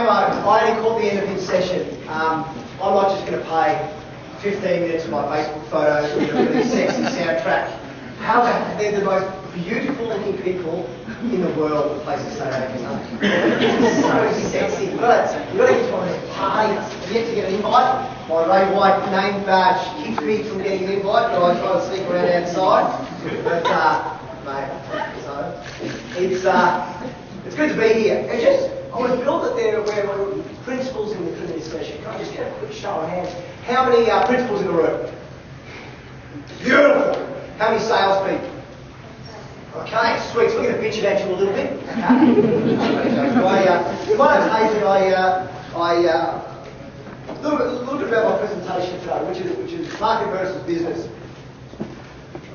ammo. I only caught the end of this session. I'm not just going to play 15 minutes of my Facebook photos with a really sexy soundtrack. How about they're the most beautiful looking people in the world that plays estate agents, aren't they? So sexy. You've got to get to one of these parties. You have to get an invite. My Ray White name badge keeps me from getting an invite, but I try to sneak around outside. But mate, so it's good to be here. I was built that there were principals in this session. Can I just get a quick show of hands? How many principals in the room? Beautiful. How many salespeople? Okay, sweet. So we're going to bitch about you a little bit. My name's Haesley. A little bit about my presentation today, which is market versus business.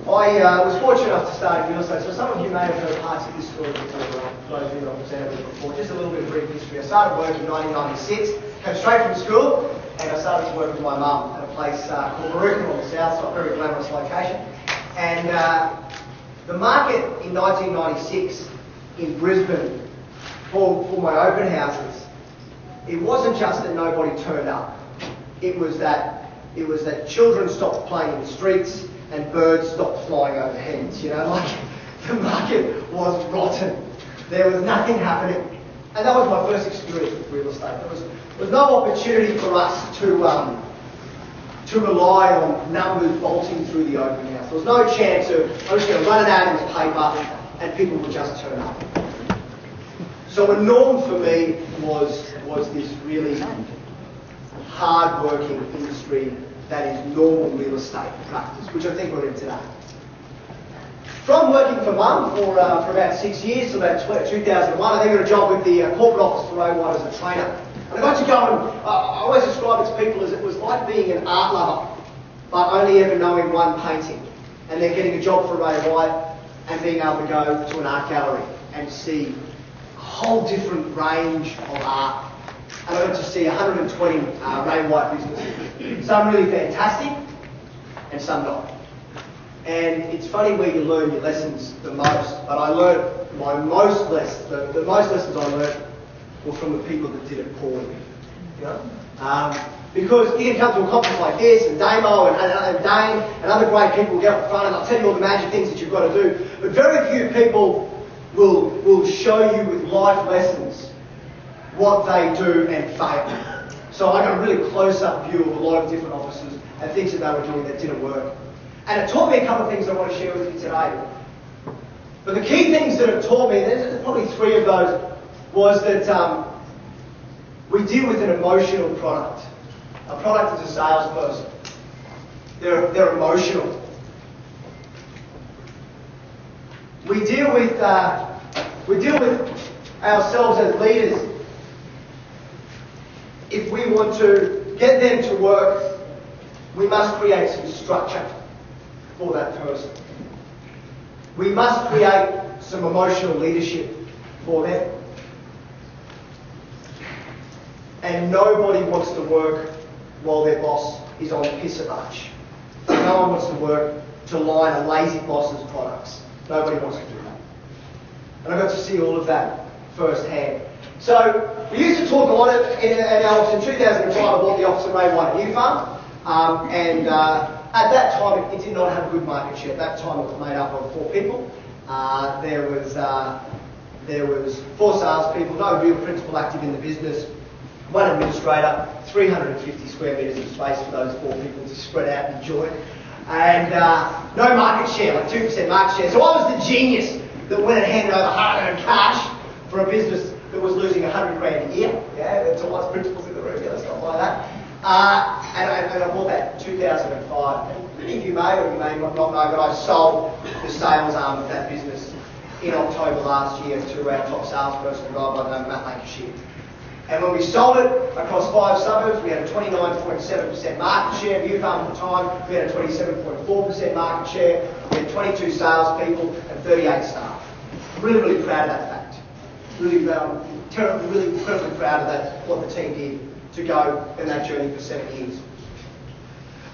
I was fortunate enough to start in real estate, so some of you may have heard parts of this story before. Those of you that I've presented with before. Just a little bit of brief history. I started work in 1996, came straight from school, and I started to work with my mum at a place called REIQ on the south side, very glamorous location. And the market in 1996 in Brisbane for my open houses, it wasn't just that nobody turned up. It was that children stopped playing in the streets and birds stopped flying overhead. You know, like the market was rotten. There was nothing happening, and that was my first experience with real estate. There was no opportunity for us to rely on numbers bolting through the open house. There was no chance of I'm just going to run it out in this paper and people would just turn up. So a norm for me was this really hard-working industry that is normal real estate practice, which I think we're in today. From working for Mum for about 6 years, to about 2001, I then got a job with the corporate office for Ray White as a trainer. And I got to go and I always describe it to people as it was like being an art lover, but only ever knowing one painting, and then getting a job for Ray White and being able to go to an art gallery and see a whole different range of art. And I got to see 120 Ray White businesses. Some really fantastic and some not. And it's funny where you learn your lessons the most, but I learned the most lessons I learned were from the people that did it poorly. You know? Because you can come to a conference like this, and Damo and Dane and other great people will get up front and they'll tell you all the magic things that you've got to do, but very few people will show you with life lessons what they do and fail. So I got a really close-up view of a lot of different offices and things that they were doing that didn't work. And it taught me a couple of things I want to share with you today. But the key things that it taught me, there's probably three of those, was that we deal with an emotional product. A product is a salesperson. They're emotional. We deal with ourselves as leaders. If we want to get them to work, we must create some structure for that person. We must create some emotional leadership for them. And nobody wants to work while their boss is on a piss a bunch. No one wants to work to line a lazy boss's products. Nobody wants to do that. And I got to see all of that firsthand. So we used to talk a lot in our office. In 2005, I bought the office of Ray White New Farm, and at that time it did not have a good market share. At that time it was made up of 4 people. There was 4 salespeople, no real principal active in the business, 1 administrator, 350 square metres of space for those 4 people to spread out and enjoy, and no market share, like 2% market share. So I was the genius that went and handed over hard-earned cash for a business that was losing 100 grand a year. Yeah, there's lots of principals in the room. Yeah, let's not buy that. And I bought that in 2005. And many of you may or you may not know, but I sold the sales arm of that business in October last year to our top salesperson, a guy by the name of Matt Lancashire. And when we sold it across 5 suburbs, we had a 29.7% market share. New Farm at the time, we had a 27.4% market share. We had 22 salespeople and 38 staff. I'm really, really proud of that fact. Really incredibly proud of that, what the team did to go in that journey for 7 years.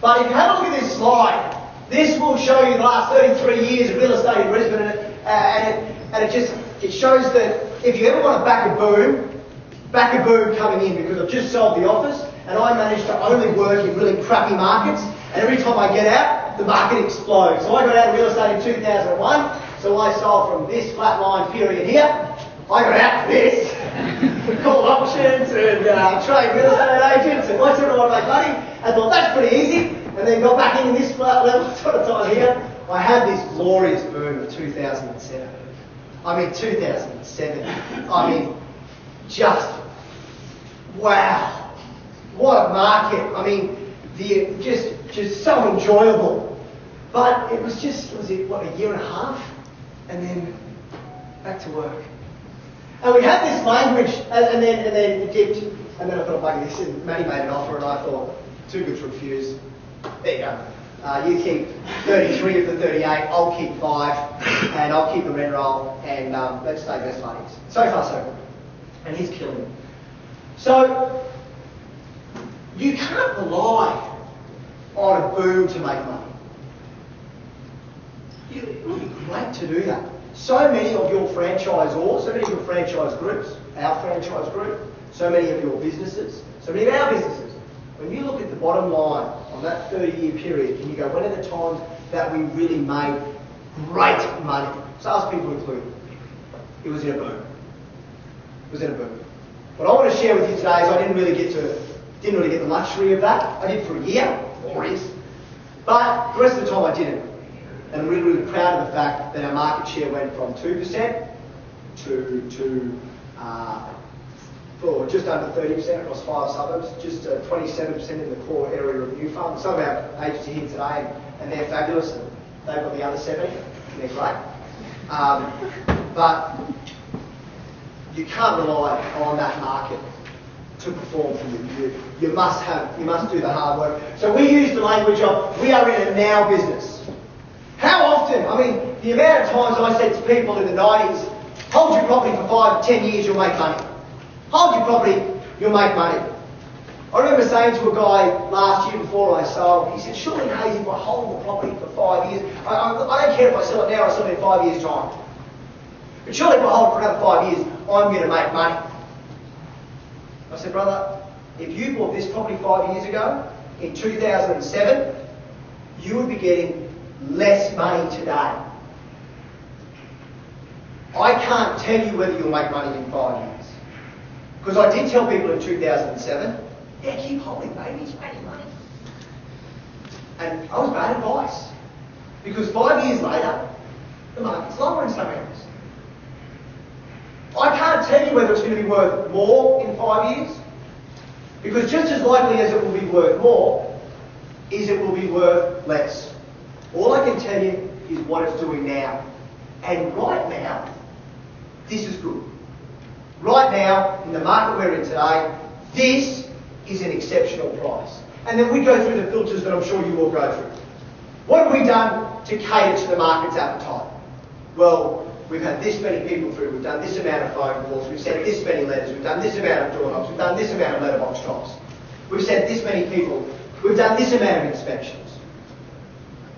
But if you have a look at this slide, this will show you the last 33 years of real estate in Brisbane, and it shows that if you ever want to back a boom, back a boom coming in because I've just sold the office and I managed to only work in really crappy markets, and every time I get out, the market explodes. So I got out of real estate in 2001, so I sold from this flatline period here. I got out to this, called auctions and trained real estate agents and I sort of want to make money and thought that's pretty easy, and then got back into this flat level sort of time here. I had this glorious boom of 2007. I mean 2007. I mean just wow, what a market. I mean just so enjoyable. But it was just, was it what, a year and a half? And then back to work. And we had this language, and then it dipped, and then I thought, like this, and Matty made an offer, and I thought, too good to refuse. There you go. You keep 33 of the 38, I'll keep 5, and I'll keep the rent roll, and let's stay best buddies. So far, so good. And he's killing it. So, you can't rely on a boom to make money. It would be great to do that. So many of your franchisors, so many of your franchise groups, our franchise group, so many of your businesses, so many of our businesses, when you look at the bottom line on that 30-year period and you go, when are the times that we really made great money? Salespeople included. It was in a boom. It was in a boom. What I want to share with you today is I didn't really get the luxury of that. I did for a year, 4 years. But the rest of the time I didn't. And I'm really, really proud of the fact that our market share went from 2% to just under 30% across 5 suburbs, just 27% in the core area of New Farm. Some of our agents are here today and they're fabulous, and they've got the other 70 and they're great. But you can't rely on that market to perform for you. You must do the hard work. So we use the language of, we are in a now business. How often, I mean, the amount of times I said to people in the 90s, hold your property for 5 to 10 years, you'll make money. Hold your property, you'll make money. I remember saying to a guy last year before I sold, he said, surely Hazy, if I hold the property for 5 years, I don't care if I sell it now or sell it in 5 years' time. But surely if I hold it for another 5 years, I'm going to make money. I said, brother, if you bought this property 5 years ago, in 2007, you would be getting less money today. I can't tell you whether you'll make money in 5 years. Because I did tell people in 2007, yeah, keep holding, baby, it's making money. And I was bad advice. Because 5 years later, the market's lower in some areas. I can't tell you whether it's going to be worth more in 5 years. Because just as likely as it will be worth more, is it will be worth less. All I can tell you is what it's doing now. And right now, this is good. Right now, in the market we're in today, this is an exceptional price. And then we go through the filters that I'm sure you will go through. What have we done to cater to the market's appetite? Well, we've had this many people through, we've done this amount of phone calls, we've sent this many letters, we've done this amount of door knocks, we've done this amount of letterbox drops. We've sent this many people, we've done this amount of inspections.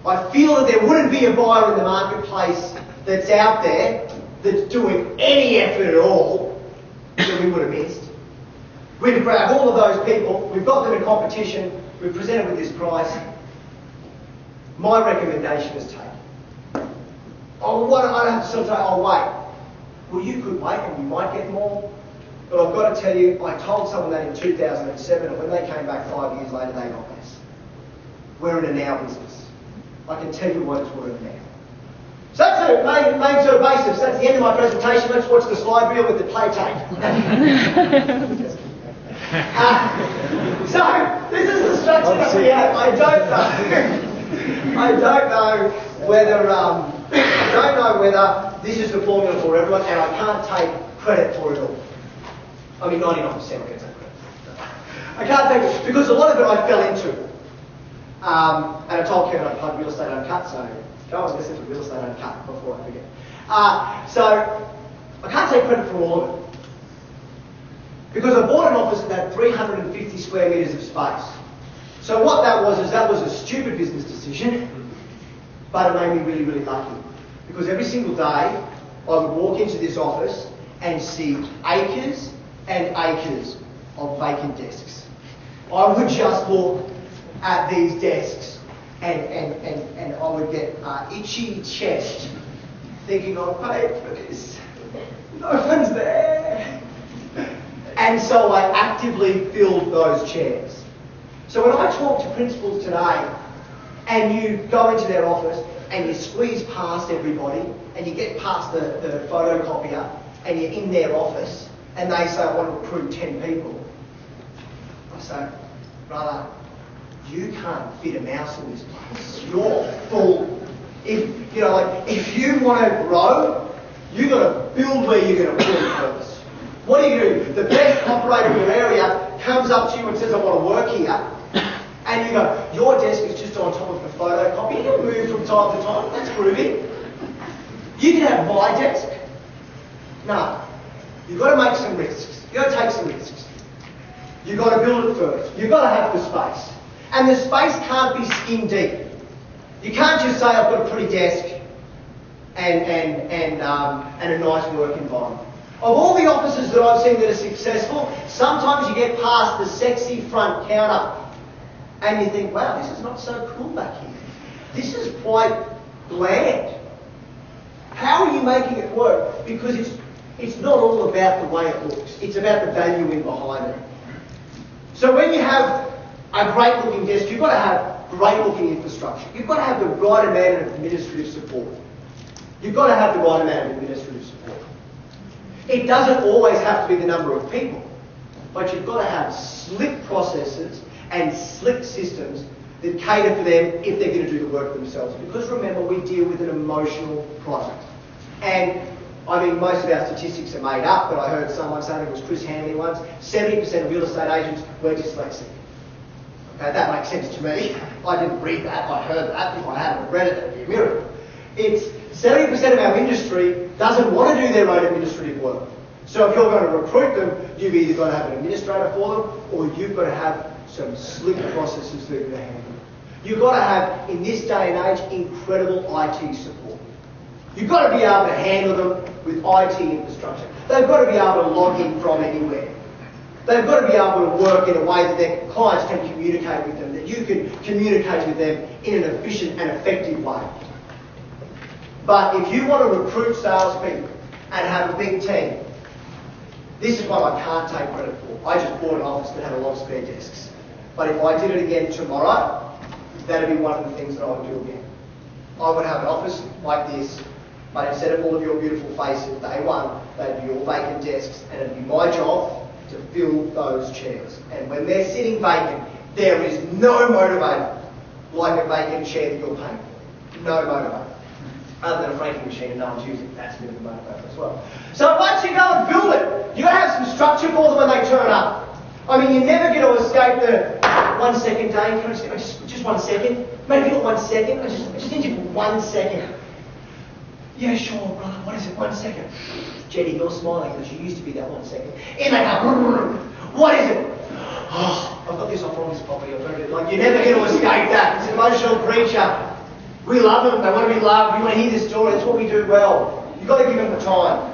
I feel that there wouldn't be a buyer in the marketplace that's out there that's doing any effort at all that we would have missed. We've grabbed all of those people, we've got them in competition, we've presented with this price. My recommendation is take it. Oh, I don't have to sort of say, oh wait. Well, you could wait and you might get more. But I've got to tell you, I told someone that in 2007, and when they came back 5 years later, they got less. We're in a now business. I can tell you what it's worth now. So that's the main sort of basics. That's the end of my presentation. Let's watch the slide reel with the play tape. So this is the structure that we have. I don't know whether this is the formula for everyone, and I can't take credit for it all. I mean, 99% I can take credit. I can't take it because a lot of it I fell into. And I told Kevin I'd plug Real Estate Uncut, so go and listen to Real Estate Uncut before I forget. So I can't take credit for all of it. Because I bought an office that had 350 square metres of space. So what that was is that was a stupid business decision, but it made me really, really lucky. Because every single day I would walk into this office and see acres and acres of vacant desks. I would just look at these desks and I would get itchy chest, thinking, I paid for this, no one's there. And so I actively filled those chairs. So when I talk to principals today, and you go into their office and you squeeze past everybody and you get past the photocopier and you're in their office and they say, I want to recruit 10 people. I say, brother, you can't fit a mouse in this place. You're full. If you want to grow, you've got to build where you're going to build first. What do? The best operator in your area comes up to you and says, I want to work here. And you go, your desk is just on top of the photocopy. You'll move from time to time. That's groovy. You can have my desk. No. You've got to make some risks. You've got to take some risks. You've got to build it first. You've got to have the space. And the space can't be skin deep. You can't just say, I've got a pretty desk and a nice work environment. Of all the offices that I've seen that are successful, sometimes you get past the sexy front counter and you think, wow, this is not so cool back here. This is quite bland. How are you making it work? Because it's not all about the way it looks. It's about the value in behind it. So when you have a great looking desk, you've got to have great looking infrastructure. You've got to have the right amount of administrative support. You've got to have the right amount of administrative support. It doesn't always have to be the number of people, but you've got to have slick processes and slick systems that cater for them if they're going to do the work themselves. Because remember, we deal with an emotional product. And I mean, most of our statistics are made up, but I heard someone say, it was Chris Hanley once, 70% of real estate agents were dyslexic. Okay, that makes sense to me. I didn't read that, I heard that. If I hadn't read it, it'd be a miracle. It's 70% of our industry doesn't want to do their own administrative work. So if you're going to recruit them, you've either got to have an administrator for them, or you've got to have some slick processes that are going to handle them. You've got to have, in this day and age, incredible IT support. You've got to be able to handle them with IT infrastructure. They've got to be able to log in from anywhere. They've got to be able to work in a way that their clients can communicate with them, that you can communicate with them in an efficient and effective way. But if you want to recruit salespeople and have a big team, this is what I can't take credit for. I just bought an office that had a lot of spare desks. But if I did it again tomorrow, that'd be one of the things that I would do again. I would have an office like this, but instead of all of your beautiful faces, day one, they'd be all vacant desks, and it'd be my job to fill those chairs. And when they're sitting vacant, there is no motivator like a vacant chair that you're paying for. No motivator. Other than a franking machine and no one's using it, that's a bit of a motivator as well. So once you go and build it, you've got to have some structure for them when they turn up. I mean, you're never going to escape the 1 second, Dave, can I just 1 second? Maybe not 1 second, I just need you for 1 second. Yeah, sure, brother, what is it, 1 second? Jenny, you're smiling because you used to be that 1 second. In they come, what is it? Oh, I've got this off on this property, I've got to do it. Like, you're never going to escape that. It's an emotional creature. We love them, they want to be loved, we want to hear the story, that's what we do well. You've got to give them the time.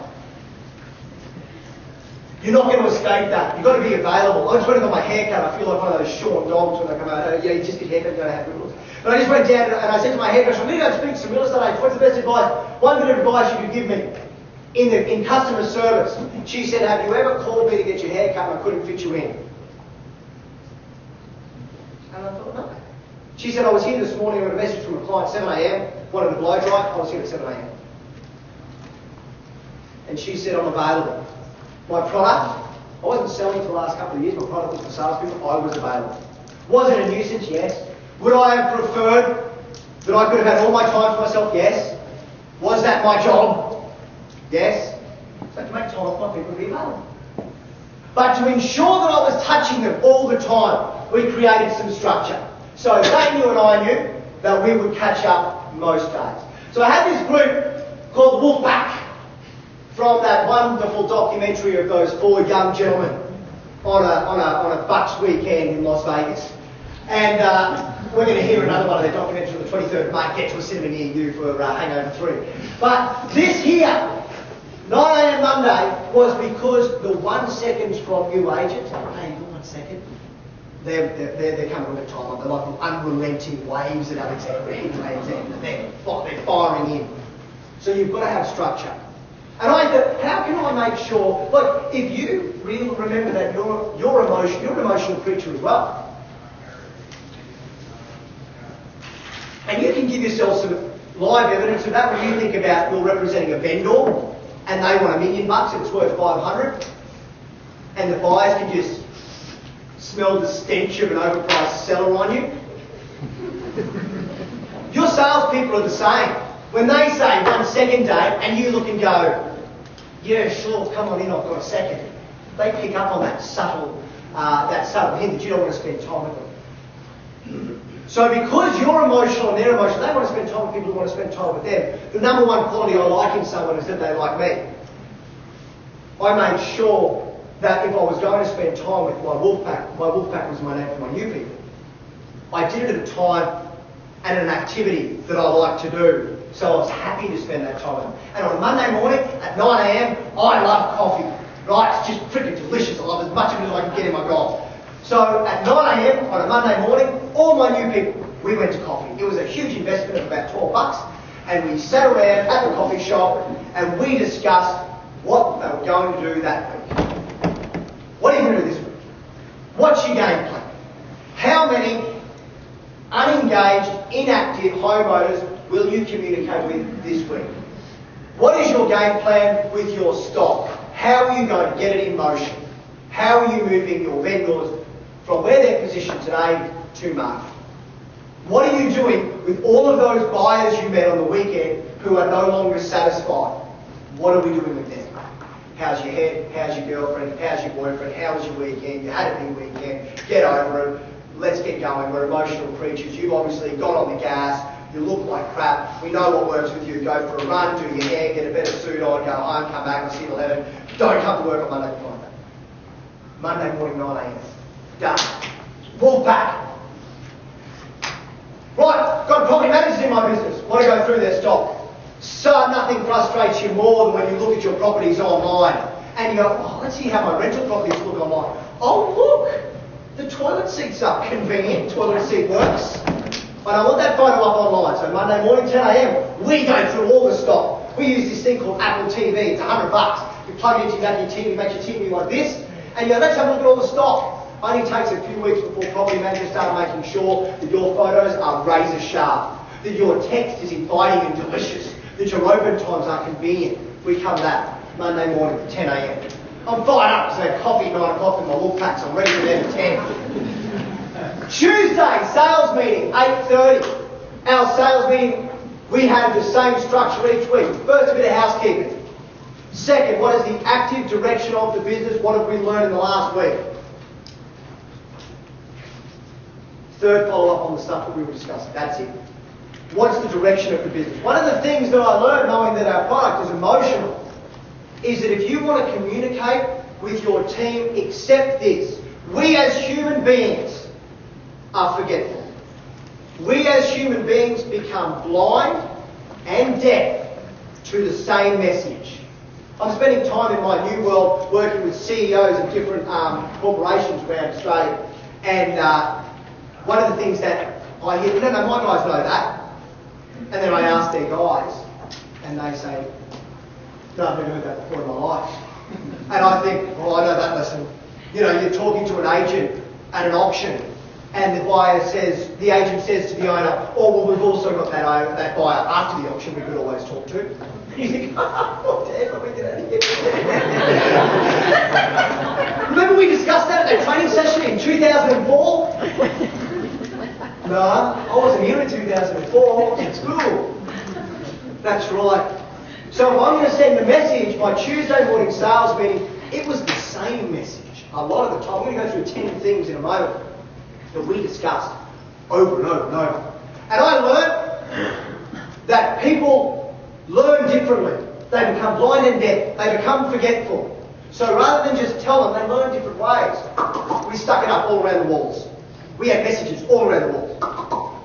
You're not going to escape that. You've got to be available. I just went and got my haircut. I feel like one of those short dogs when they come out. Oh, yeah, you just get haircut, you don't have good looks. But I just went down and I said to my hairdresser, I'm going to go speak to some real estate agents. What's the best advice? One bit of advice you could give me in customer service. She said, have you ever called me to get your haircut and I couldn't fit you in? And I thought, no. She said, I was here this morning with a message from a client, 7 a.m, wanted a blow dry. I was here at 7 a.m. And she said, I'm available. My product, I wasn't selling for the last couple of years, my product was for salespeople, I was available. Was it a nuisance? Yes. Would I have preferred that I could have had all my time for myself? Yes. Was that my job? Yes. So to make time for my people to be available. But to ensure that I was touching them all the time, we created some structure. So they knew and I knew that we would catch up most days. So I had this group called Wolfpack, from that wonderful documentary of those 4 young gentlemen on a Bucks weekend in Las Vegas. And we're going to hear another one of their documentaries on the 23rd of May, get to a cinema near you for Hangover 3. But this here, 9 a.m. Monday was because the 1 second from you agents, hey, you got 1 second? They're coming all the time. They're like unrelenting waves at Alexandria. They're firing in. So you've got to have structure. And I thought, how can I make sure, like, if you really remember that you're an emotional creature as well. And you can give yourself some live evidence of that when you think about you're representing a vendor and they want $1 million and it's worth 500, and the buyers can just smell the stench of an overpriced seller on you. Your salespeople are the same. When they say 1 second date and you look and go, yeah, sure, come on in, I've got a second. They pick up on that subtle hint that you don't want to spend time with them. So because you're emotional and they're emotional, they want to spend time with people who want to spend time with them. The number one quality I like in someone is that they like me. I made sure that if I was going to spend time with my Wolfpack was my name for my new people, I did it at a time and an activity that I like to do. So I was happy to spend that time with them. And on a Monday morning at 9 a.m, I love coffee. Right? It's just freaking delicious. I love as much of it as I can get in my gob. So at 9 a.m. on a Monday morning, all my new people, we went to coffee. It was a huge investment of about $12, and we sat around at the coffee shop and we discussed what they were going to do that week. What are you going to do this week? What's your game plan? How many unengaged, inactive homeowners will you communicate with this week? What is your game plan with your stock? How are you going to get it in motion? How are you moving your vendors from where they're positioned today to market? What are you doing with all of those buyers you met on the weekend who are no longer satisfied? What are we doing with them? How's your head? How's your girlfriend? How's your boyfriend? How was your weekend? You had a big weekend. Get over it. Let's get going. We're emotional creatures. You've obviously got on the gas. You look like crap. We know what works with you. Go for a run, do your hair, get a better suit on, go home, come back, we'll see you at 11. Don't come to work on Monday to Friday. Monday morning, 9 a.m. Done. Wolfpack. Right, got property managers in my business. Want to go through their stock. So nothing frustrates you more than when you look at your properties online and you go, oh, let's see how my rental properties look online. Oh, look, the toilet seat's up. Convenient. Toilet seat works. But I want that photo up online. So Monday morning, 10 a.m, we go through all the stock. We use this thing called Apple TV. It's $100. You plug it into your TV, makes your TV like this, and you go, let's have a look at all the stock. Only takes a few weeks before property managers start making sure that your photos are razor sharp, that your text is inviting and delicious, that your open times are convenient. We cover that Monday morning, 10 a.m. I'm fired up, so I have coffee at 9 o'clock with my Wolfpacks. I'm ready for them at 10. Tuesday, sales meeting, 8:30. Our sales meeting, we have the same structure each week. First, a bit of housekeeping. Second, what is the active direction of the business? What have we learned in the last week? Third, follow up on the stuff that we were discussing. That's it. What's the direction of the business? One of the things that I learned knowing that our product is emotional is that if you want to communicate with your team, accept this. We as human beings are forgetful. We as human beings become blind and deaf to the same message. I'm spending time in my new world working with CEOs of different corporations around Australia, and one of the things that I hear, no, my guys know that, and then I ask their guys, and they say, no, I've never heard that before in my life. And I think, well, I know that lesson. You know, you're talking to an agent at an auction, and the agent says to the owner, oh, well, we've also got that buyer after the auction we could always talk to. You think, oh, damn, we did that again. Remember we discussed that at that training session in 2004? No, I wasn't here in 2004. It's cool. That's right. So if I'm going to send a message, my Tuesday morning sales meeting, it was the same message. A lot of the time, I'm going to go through 10 things in a moment that we discussed over and over and over. And I learned that people learn differently. They become blind and deaf. They become forgetful. So rather than just tell them, they learn different ways. We stuck it up all around the walls. We had messages all around the walls.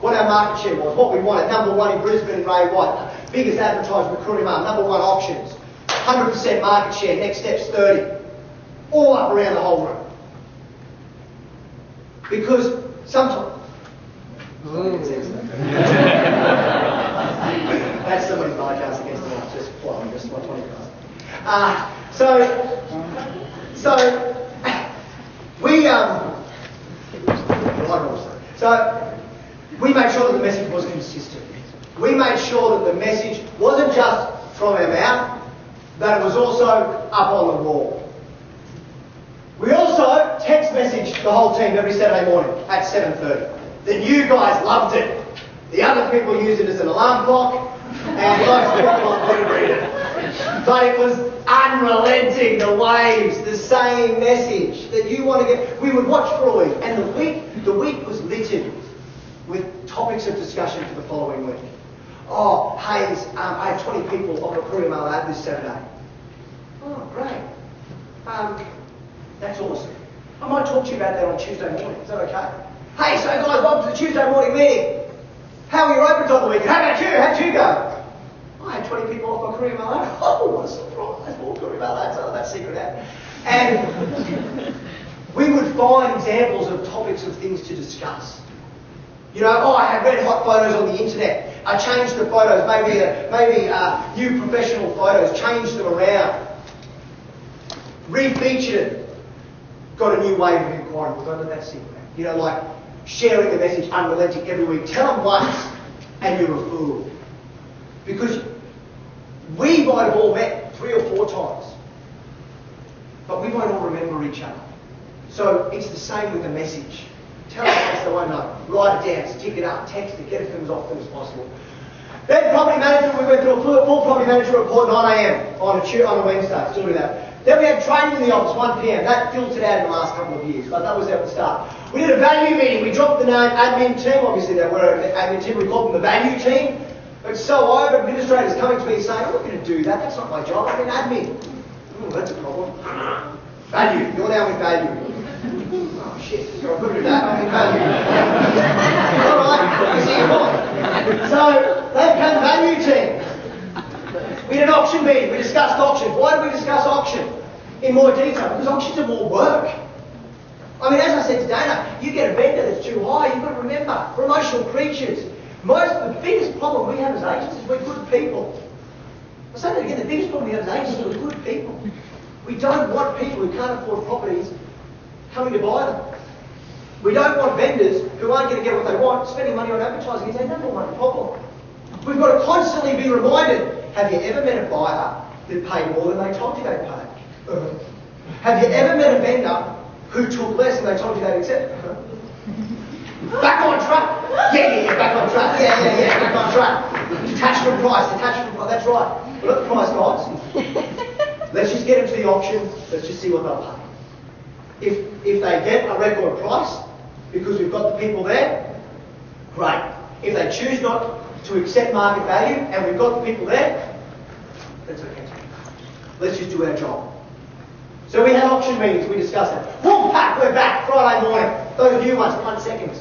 What our market share was, what we wanted. Number one in Brisbane, Ray White. Biggest advertisement, Courier Mail. Number one auctions. 100% market share, next step's 30. All up around the whole room. Because sometimes... That's somebody's podcast against the wall, just flying, just my 20 guys. We made sure that the message was consistent. We made sure that the message wasn't just from our mouth, that it was also up on the wall. We also text messaged the whole team every Saturday morning at 7:30. The new guys loved it. The other people used it as an alarm clock, and most people didn't read it. But it was unrelenting, the waves, the same message that you want to get. We would watch for a week, and the week was littered with topics of discussion for the following week. Oh, Hayes, I have 20 people on a career mail ad this Saturday. Oh, great. That's awesome. I might talk to you about that on Tuesday morning. Is that okay? Hey, so guys, welcome to the Tuesday morning meeting. How were your opens on the weekend? How about you? How'd you go? I had 20 people off my career mail ad. Oh, what a surprise. More career mail ads. Oh, that's secret ad. And we would find examples of topics of things to discuss. You know, oh, I had red hot photos on the internet. I changed the photos, maybe new professional photos, changed them around. Refeatured it. Got a new wave of inquiry. Don't let that secret. You know, like sharing the message unrelenting every week. Tell them once and you're a fool. Because we might have all met 3 or 4 times, but we won't all remember each other. So it's the same with the message. Tell them once they won't know. Write it down, stick it up, text it, get it to them as often as possible. Then property management, we went through a full property management report at 9 a.m. on a Wednesday. Still do that. Then we had training in the office, 1 p.m. That filtered out in the last couple of years, but that was at the start. We did a value meeting. We dropped the name admin team. Obviously, they were an admin team. We called them the value team. But so I have administrators coming to me saying, I'm not going to do that. That's not my job. I'm an admin. That's a problem. Value. You're now with value. Oh, shit. You're good at that. I'm in value. All right. I see your point. So they became the value team. We had an auction meeting. We discussed auctions. Why did we discuss auction in more detail? Because auctions are more work. I mean, as I said to Dana, you get a vendor that's too high, you've got to remember, we're emotional creatures. The biggest problem we have as agents is we're good people. I'll say that again, the biggest problem we have as agents is we're good people. We don't want people who can't afford properties coming to buy them. We don't want vendors who aren't going to get what they want, spending money on advertising and saying, that's not my problem. We've got to constantly be reminded, have you ever met a buyer that paid more than they told you they'd pay? Have you ever met a vendor who took less than they told you they'd accept? Back on track. Yeah, back on track. Yeah, back on track. Detachment price, that's right. We're at the price, guys. Let's just get them to the auction. Let's just see what they'll pay. If they get a record price, because we've got the people there, great. If they choose not to accept market value, and we've got the people there, that's okay. Let's just do our job. So we had auction meetings, we discussed it. Wolfpack, we're back, Friday morning. Those new ones, 1 second.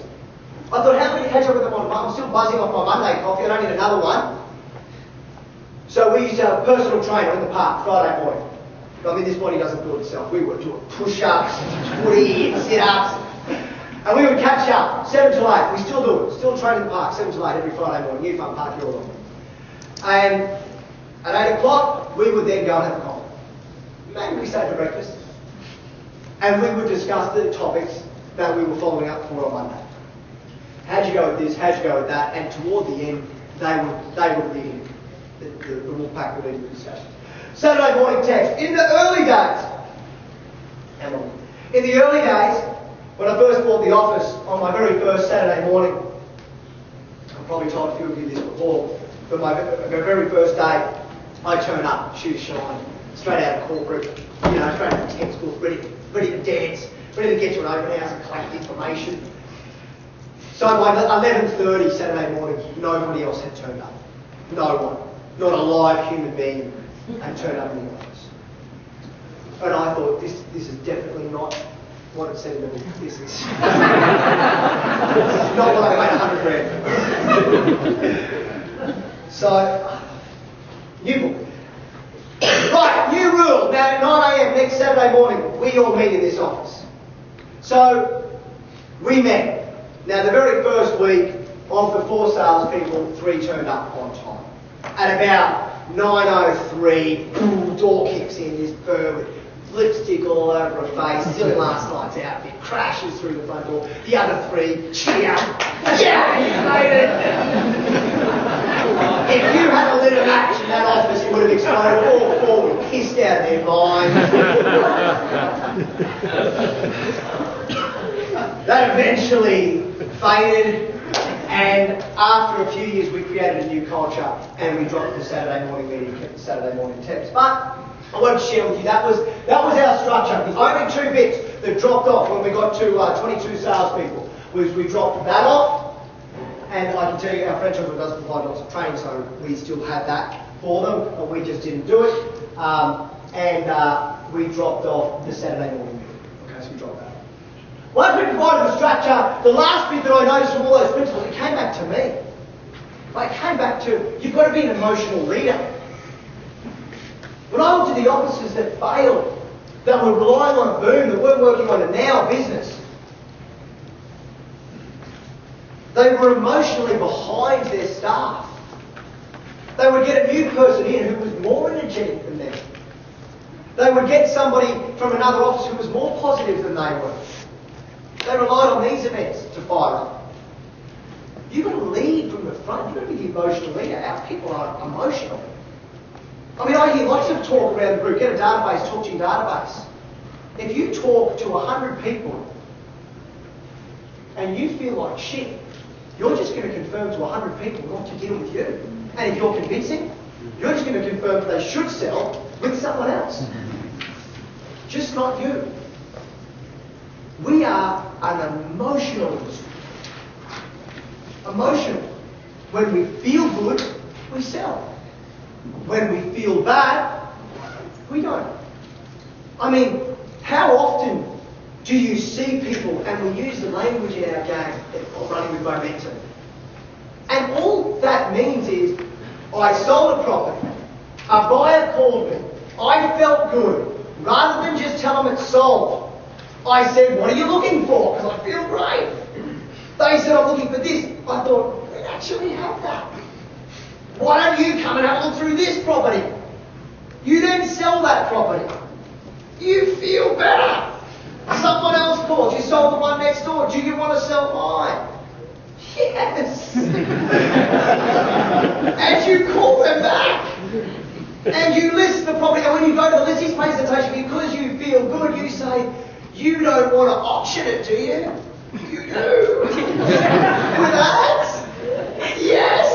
I thought, how many catch up with them on? I'm still buzzing off my Monday coffee, I don't need another one. So we used to have a personal trainer in the park, Friday morning. I mean, this body doesn't build itself. We were doing push-ups, footy, and sit-ups. And we would catch up, 7 to 8. We still do it. Still train in the park, 7 to 8 every Friday morning. New Fun Park, you're all. And at 8 o'clock, we would then go and have a coffee. Maybe we stayed for breakfast. And we would discuss the topics that we were following up for on Monday. How'd you go with this? How'd you go with that? And toward the end, they would lead the Wolfpack would lead the discussion. Saturday morning text. In the early days, when I first bought the office on my very first Saturday morning, I've probably told a few of you this before, but my very first day, I turned up, shoes shine, straight out of corporate, straight out of textbook, ready to dance, ready to get to an open house and collect information. So by 11:30 Saturday morning, nobody else had turned up. No one. Not a live human being had turned up in the office. And I thought, this is definitely not what it said in the book. This is not what I made 100 grand. So, new book. Right. next Saturday morning, we all meet in this office. So, we met. Now, the very first week, of the 4 salespeople, 3 turned up on time. At about 9:03, door kicks in, this bird with lipstick all over her face, still in last night's outfit, crashes through the front door. The other 3 cheer. Yeah, you made it! If you had a little match in that office, it would have exploded. All 4 were pissed out of their minds. That eventually faded, and after a few years we created a new culture and we dropped the Saturday morning meeting, kept the Saturday morning temps. But I wanted to share with you, that was our structure. The only 2 bits that dropped off when we got to 22 salespeople was we dropped that off, and I can tell you our franchise does provide lots of training, so we still had that for them, but we just didn't do it. We dropped off the Saturday morning meeting. Okay, so we dropped that. Once we provided the structure, the last bit that I noticed from all those principles, it came back to me. Like, it came back to, you've got to be an emotional leader. When I looked at the offices that failed, that were relying on a boom, that weren't working on a now business, they were emotionally behind their staff. They would get a new person in who was more energetic than them. They would get somebody from another office who was more positive than they were. They relied on these events to fire up. You've got to lead from the front. You've got to be the emotional leader. Our people are emotional. I mean, I hear lots of talk around the group. Get a database, talk to your database. If you talk to 100 people and you feel like shit, you're just going to confirm to 100 people not to deal with you. And if you're convincing, you're just going to confirm that they should sell with someone else. Just not you. We are an emotional industry. Emotional. When we feel good, we sell. When we feel bad, we don't. I mean, how often do you see people, and we use the language in our game of running with momentum, and all that means is, I sold a property, a buyer called me, I felt good, rather than just tell them it's sold. I said, what are you looking for? Because I feel great. They said, I'm looking for this. I thought, we actually have that. Why don't you come and have a look through this property? You then sell that property. You feel better. Someone else calls. You sold the one next door. Do you want to sell mine? Yes. And you call them back. And you list the property. And when you go to the listings presentation, because you feel good, you say, you don't want to auction it, do you? You do. With ads? Yes.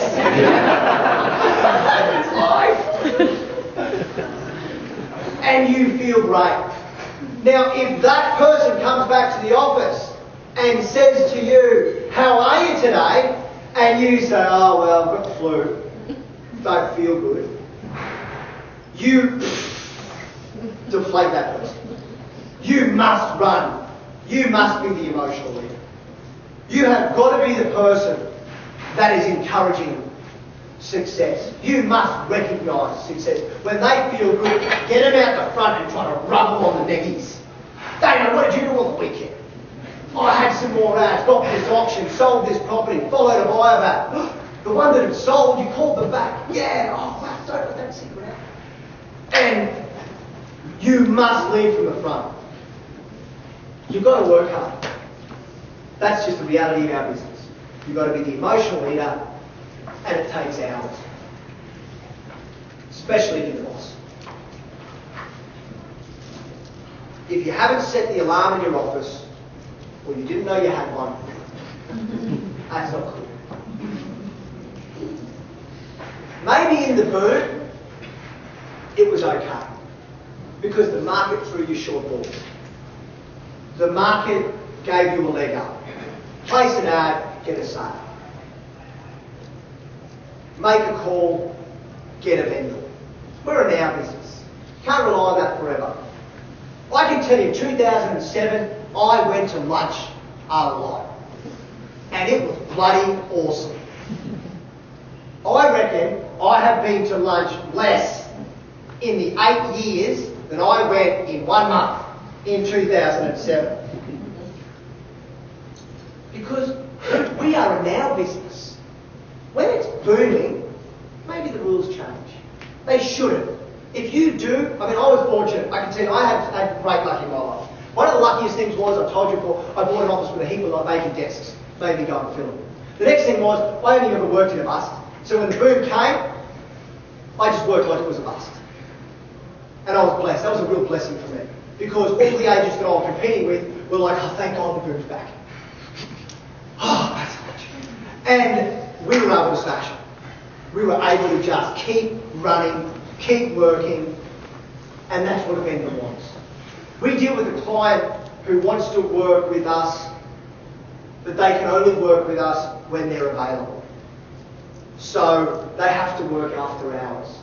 That's life. And you feel great. Now, if that person comes back to the office and says to you, how are you today? And you say, oh, well, I've got the flu. Don't feel good. You deflate that person. You must run. You must be the emotional leader. You have got to be the person that is encouraging success. You must recognise success. When they feel good, get them out the front and try to rub them on the neckies. They know, what did you do on the weekend? I had some more ads, got this auction, sold this property, followed a buyer back. The one that had sold, you called them back. Yeah, oh, wow, don't let that secret out. And you must lead from the front. You've got to work hard. That's just the reality of our business. You've got to be the emotional leader, and it takes hours. Especially if you're the boss. If you haven't set the alarm in your office, or you didn't know you had one, that's not cool. Maybe in the boom, it was okay. Because the market threw you short balls. The market gave you a leg up. Place an ad, get a sale. Make a call, get a vendor. We're in our business. Can't rely on that forever. I can tell you, 2007, I went to lunch a lot. And it was bloody awesome. I reckon I have been to lunch less in the 8 years than I went in 1 month in 2007. Because we are a now business. When it's booming, maybe the rules change. They shouldn't. If you do, I mean, I was fortunate. I can tell you, I had great luck in my life. One of the luckiest things was, I told you before, I bought an office with a heap of vacant desks, made me go and fill them. The next thing was, I only ever worked in a bust. So when the boom came, I just worked like it was a bust. And I was blessed. That was a real blessing for me. Because all the agents that I was competing with were like, oh, thank God the boom's back. Oh, that's much. And we were able to smash it. We were able to just keep running, keep working, and that's what a vendor wants. We deal with a client who wants to work with us, but they can only work with us when they're available. So they have to work after hours.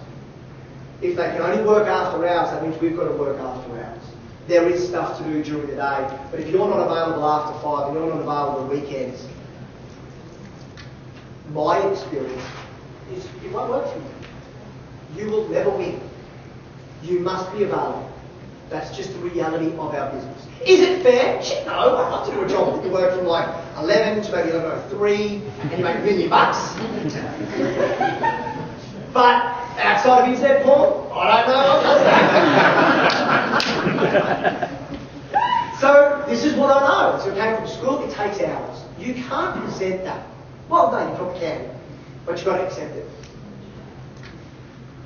If they can only work after hours, that means we've got to work after hours. There is stuff to do during the day, but if you're not available after 5 and you're not available on weekends, my experience is it won't work for you. You will never win. You must be available. That's just the reality of our business. Is it fair? Shit, no. I'd love to do a job that you work from like 11 to maybe 11:03 and you make $1 million. But outside of internet porn, I don't know what does that. So this is what I know. So it came from school, it takes hours. You can't present that. Well, no, you probably can, but you've got to accept it.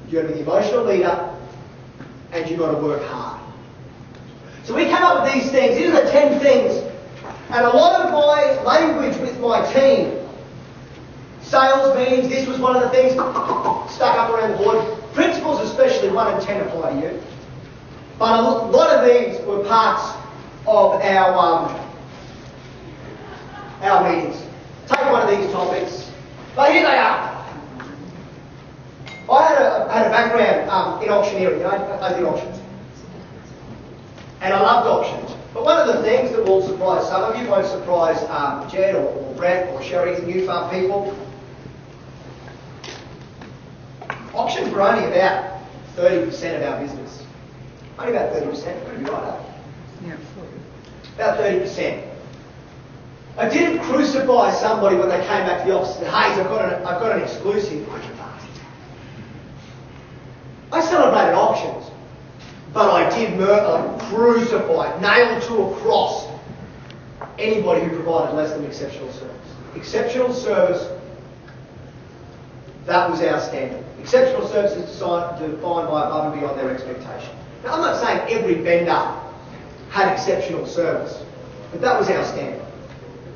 You've got to be the emotional leader, and you've got to work hard. So we came up with these things. These are the 10 things. And a lot of my language with my team, sales meetings, this was one of the things stuck up around the board. Principles especially, 1 and 10 apply to you. But a lot of these were parts of our meetings. Take one of these topics. But here they are. I had a background in auctioneering. I did auctions. And I loved auctions. But one of the things that will surprise some of you, won't surprise Jed or Brett or Sherry, the new farm people, auctions were only about 30% of our business. Only about 30%, could be right up. Yeah. About 30%. I didn't crucify somebody when they came back to the office and said, Hayes, I've got an exclusive. I celebrated auctions, but I did crucify, nailed to a cross anybody who provided less than exceptional service. Exceptional service, that was our standard. Exceptional service is defined by above and beyond their expectation. Now, I'm not saying every vendor had exceptional service, but that was our standard.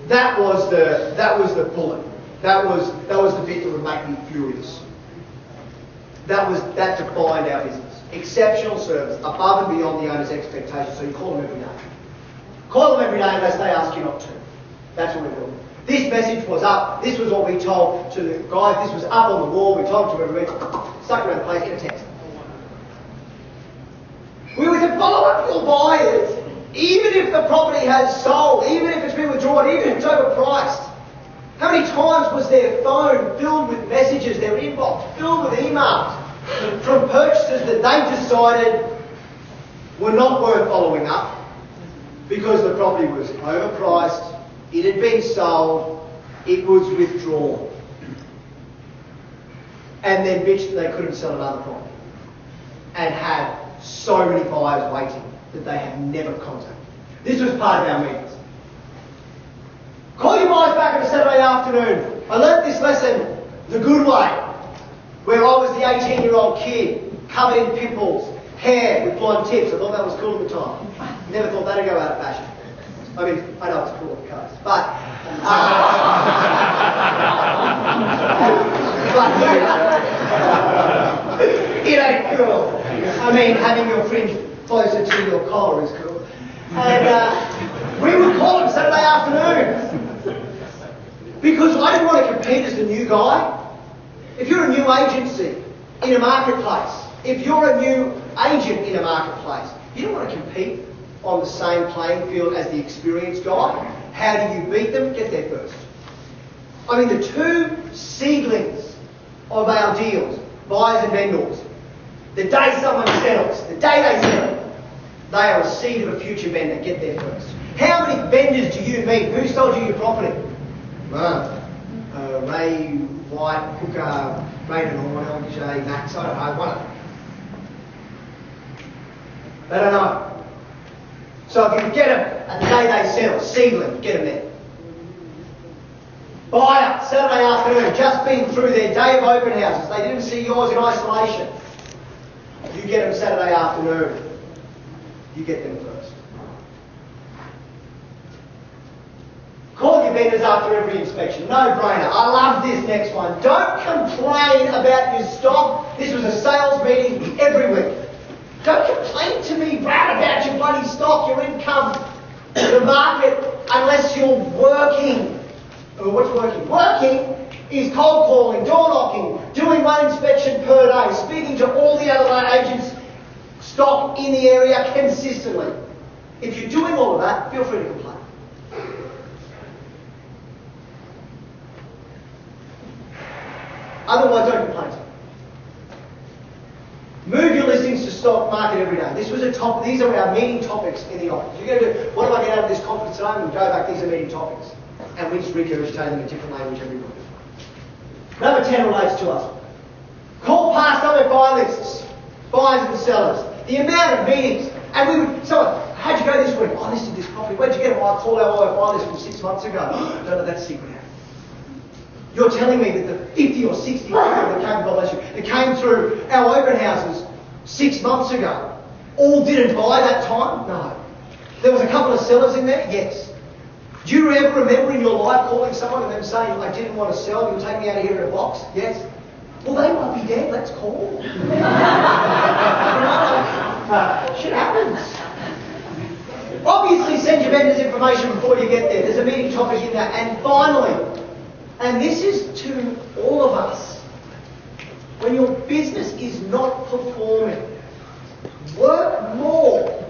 That was the bullet. That was the bit that would make me furious. That defined our business. Exceptional service, above and beyond the owner's expectations. So you call them every day. Call them every day unless they ask you not to. That's what we're doing. This message was up. This was what we told to the guys. This was up on the wall. We told them to everybody. Stuck around the place, get a text. We were to follow up your buyers, even if the property has sold, even if it's been withdrawn, even if it's overpriced. How many times was their phone filled with messages, their inbox filled with emails from purchasers that they decided were not worth following up because the property was overpriced, it had been sold, it was withdrawn. And then bitched that they couldn't sell another property and had so many buyers waiting that they had never contacted. This was part of our meetings. Call your buyers back on a Saturday afternoon. I learnt this lesson the good way, where I was the 18-year-old kid, covered in pimples, hair with blonde tips. I thought that was cool at the time. Never thought that'd go out of fashion. I mean, I know it's cool at the coast, but it ain't cool. I mean, having your fringe closer to your collar is cool. And we would call them Saturday afternoon because I didn't want to compete as the new guy. If you're a new agency in a marketplace, if you're a new agent in a marketplace, you don't want to compete on the same playing field as the experienced guy. How do you beat them? Get there first. I mean, the two seedlings of our deals, buyers and vendors, the day someone settles, the day they settle, They are a seed of a future vendor. Get there first. How many vendors do you meet? Who sold you your property? Ray, White, Hooker, Raymond Horn, LJ, Max, I don't know, one of them. They don't know. So if you can get them at the day they settle, seedling, get them there. Buyer, Saturday afternoon, just been through their day of open houses. They didn't see yours in isolation. You get them Saturday afternoon. You get them first. Call your vendors after every inspection. No-brainer. I love this next one. Don't complain about your stock. This was a sales meeting every week. Don't complain to me, Brad, about your bloody stock, your income, the market, unless you're working. What's working? Working is cold calling, door knocking, doing one inspection per day, speaking to all the other agents' stock in the area consistently. If you're doing all of that, feel free to complain. Otherwise, don't complain. Move your listings to stock market every day. This was a top. These are our meeting topics in the office. You're going to do, what do I get out of this conference today? And go back, these are meeting topics. And we just regurgitate them in different language every week. Number 10 relates to us. Call past OFI lists, buyers and sellers. The amount of meetings. And we would, someone, how'd you go this week? Oh, I listed this property. Where'd you get it? Well, I called our OFI list from 6 months ago. No, that's a secret. You're telling me that the 50 or 60 people that came through our open houses 6 months ago all didn't buy that time? No. There was a couple of sellers in there? Yes. Do you ever remember in your life calling someone and them saying, I didn't want to sell, you'll take me out of here in a box? Yes. Well, they might be dead, let's call. Shit happens. Obviously send your vendors information before you get there. There's a meeting topic in that. And finally, and this is to all of us, when your business is not performing, work more,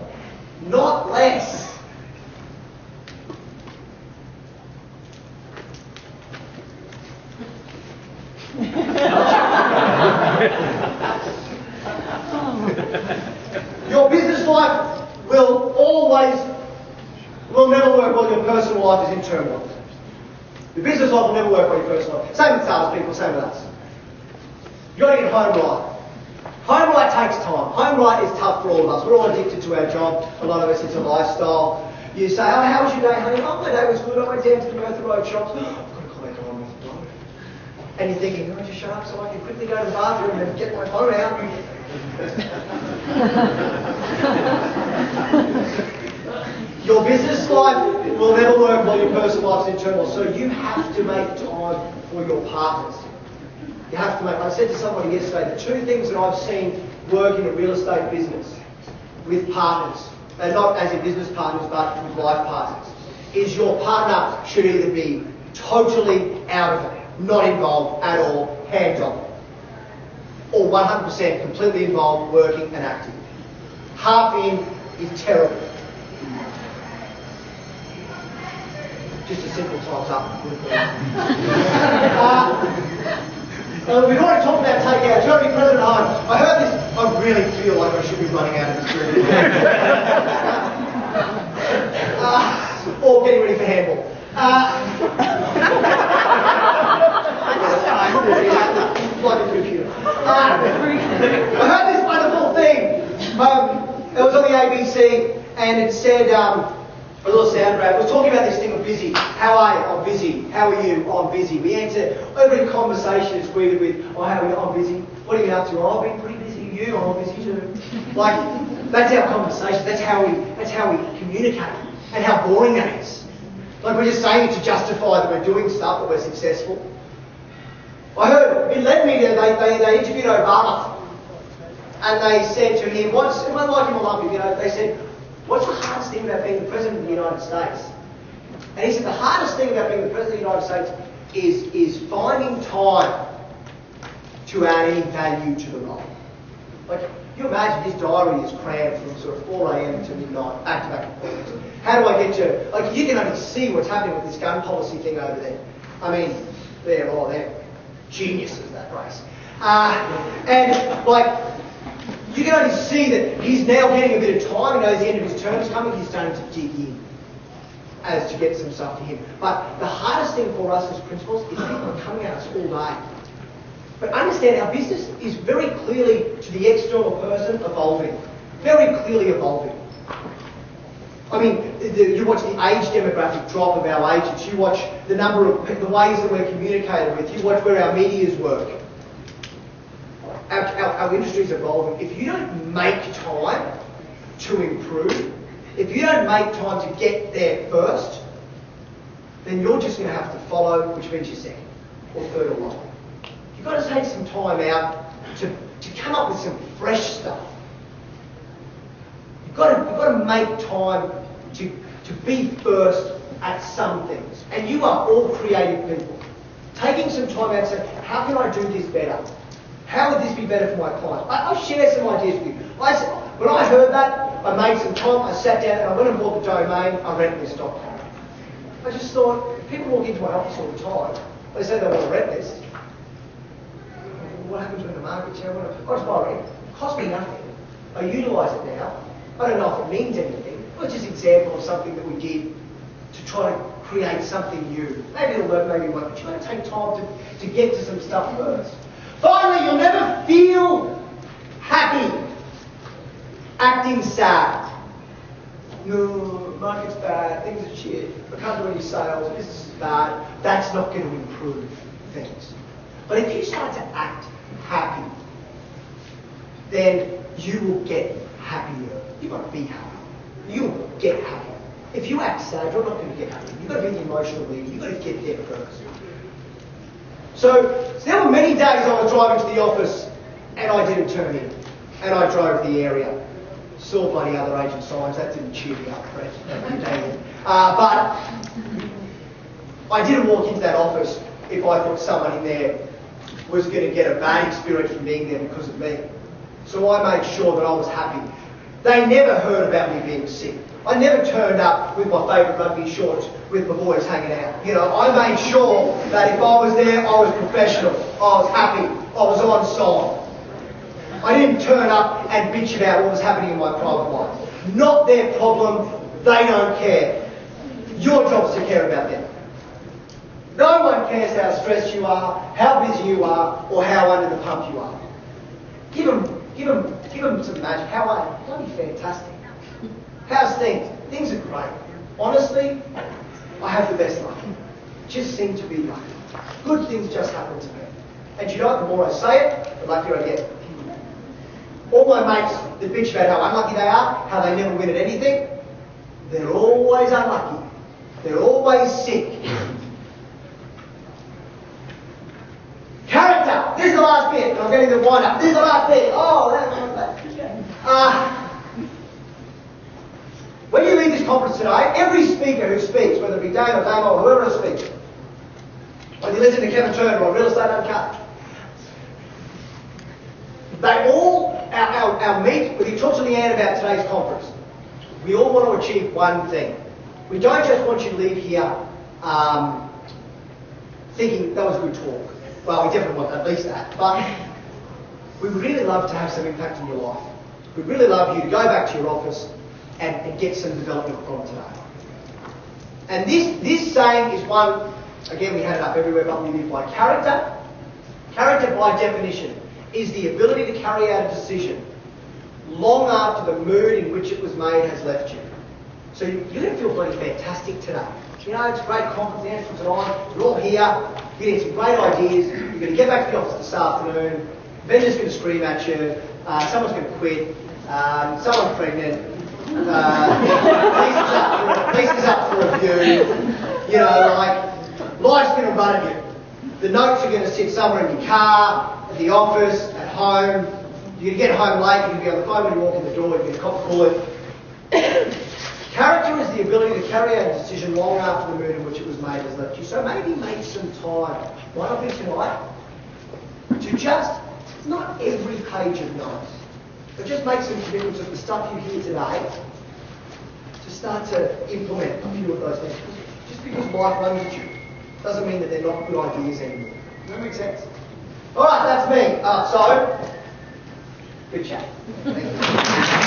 not less. Your business life will never work while your personal life is in turmoil. Your business life will never work while your personal life. Same with salespeople, same with us. You've got to get home right. Home right takes time. Home right is tough for all of us. We're all addicted to our job. A lot of us, it's a lifestyle. You say, oh, how was your day, honey? Oh, my day was good. I went down to the Merthyr Road shops. I've got to call back on with the bloke. And you're thinking, oh, just shut up so I can quickly go to the bathroom and get my phone out. Your business life will never work while your personal life's in turmoil. So you have to make time for your partners. You have to make. I said to somebody yesterday, the two things that I've seen work in a real estate business with partners, and not as in business partners, but with life partners, is your partner should either be totally out of it, not involved at all, hands-on, or 100% completely involved, working and active. Half in is terrible. Just a simple time's up. We've already talked about takeout. You've got to be present at home. I heard this. I really feel like I should be running out of this room. Or getting ready for handball. Like a computer. I heard this wonderful thing. It was on the ABC and it said, a little sound grab. It was talking about this thing of busy. How are you? I'm busy. How are you? I'm busy. We answer every conversation is greeted with, oh, how are you? I'm busy. What are you up to? Oh, I've been pretty busy. You? I'm busy too. Like, that's our conversation. That's how we communicate. And how boring that is. Like, we're just saying it to justify that we're doing stuff, that we're successful. I heard, it led me to, they interviewed Obama. And they said to him, like him or love him, they said, what's the hardest thing about being the President of the United States? And he said the hardest thing about being the President of the United States is finding time to add any value to the role. Like, you imagine his diary is crammed from sort of 4 a.m. to midnight, back-to-back appointments. How do I get to, like, you can only see what's happening with this gun policy thing over there. I mean, they're geniuses, that race. And, like, You can only see that he's now getting a bit of time. He knows the end of his term's coming. He's starting to dig in as to get some stuff to him. But the hardest thing for us as principals is people are coming at us all day. But understand our business is very clearly, to the external person, evolving. Very clearly evolving. I mean, you watch the age demographic drop of our agents. You watch the number of the ways that we're communicated with. You watch where our medias work. Our industry is evolving. If you don't make time to improve, if you don't make time to get there first, then you're just going to have to follow, which means you're second or third along. You've got to take some time out to come up with some fresh stuff. You've got to make time to be first at some things. And you are all creative people. Taking some time out and saying, how can I do this better? How would this be better for my clients? I'll share some ideas with you. When I heard that, I made some time, I sat down and I went and bought the domain, I rent this.com. I just thought, people walk into my office all the time, they say they want to rent this. What happens when the market's down? I just buy it. It costs me nothing. I utilise it now. I don't know if it means anything. It's just an example of something that we did to try to create something new. Maybe it'll work, maybe it won't, but you've got to take time to get to some stuff first. Finally, you'll never feel happy acting sad. No, market's bad, things are shit, I can't do any sales, business is bad. That's not going to improve things. But if you start to act happy, then you will get happier. You've got to be happy. You will get happy. If you act sad, you're not going to get happy. You've got to be the emotional leader. You've got to get there first. So there were many days I was driving to the office and I didn't turn in. And I drove the area. Saw bloody other agent signs. That didn't cheer me up, Brett. But I didn't walk into that office if I thought someone in there was going to get a bad experience from being there because of me. So I made sure that I was happy. They never heard about me being sick. I never turned up with my favourite rugby shorts with my boys hanging out. You know, I made sure that if I was there, I was professional, I was happy, I was on side. I didn't turn up and bitch about what was happening in my private life. Not their problem, they don't care. Your job is to care about them. No one cares how stressed you are, how busy you are, or how under the pump you are. Give them some magic. How are you? Bloody fantastic. How's things? Things are great. Honestly, I have the best luck. Just seem to be lucky. Good things just happen to me. And you know what? The more I say it, the luckier I get. All my mates that bitch about how unlucky they are, how they never win at anything, they're always unlucky. They're always sick. Character. This is the last bit. And I'm getting the wind up. This is the last bit. Oh, when you leave this conference today, every speaker who speaks, whether it be Dave or Damo or whoever else speaks, whether you listen to Kevin Turner or Real Estate Uncut, they all, our meet, when you talk to Leanne about today's conference, we all want to achieve one thing. We don't just want you to leave here thinking that was a good talk. Well, we definitely want at least that, but we would really love to have some impact in your life. We'd really love you to go back to your office and get some development from today. And this saying is one, again we had it up everywhere, but we live by character. Character by definition is the ability to carry out a decision long after the mood in which it was made has left you. So you're going to feel bloody fantastic today. You know, it's a great conference, the answers are on, you're all here, you're getting some great ideas, you're going to get back to the office this afternoon, vendor's going to scream at you, someone's going to quit, someone's pregnant, Lisa's up for a review, you know, like, life's going to run at you. The notes are going to sit somewhere in your car, at the office, at home, you're going to get home late, you're going to be on the phone when you walk in the door, you're going to cop call it. Character is the ability to carry out a decision long after the mood in which it was made has left you. So maybe make some time, might not be tonight, to just, not every page of notes, but just make some commitments of the stuff you hear today to start to implement a few of those things. Just because life runs at you doesn't mean that they're not good ideas anymore. Does that make sense? Alright, that's me. So, Good chat.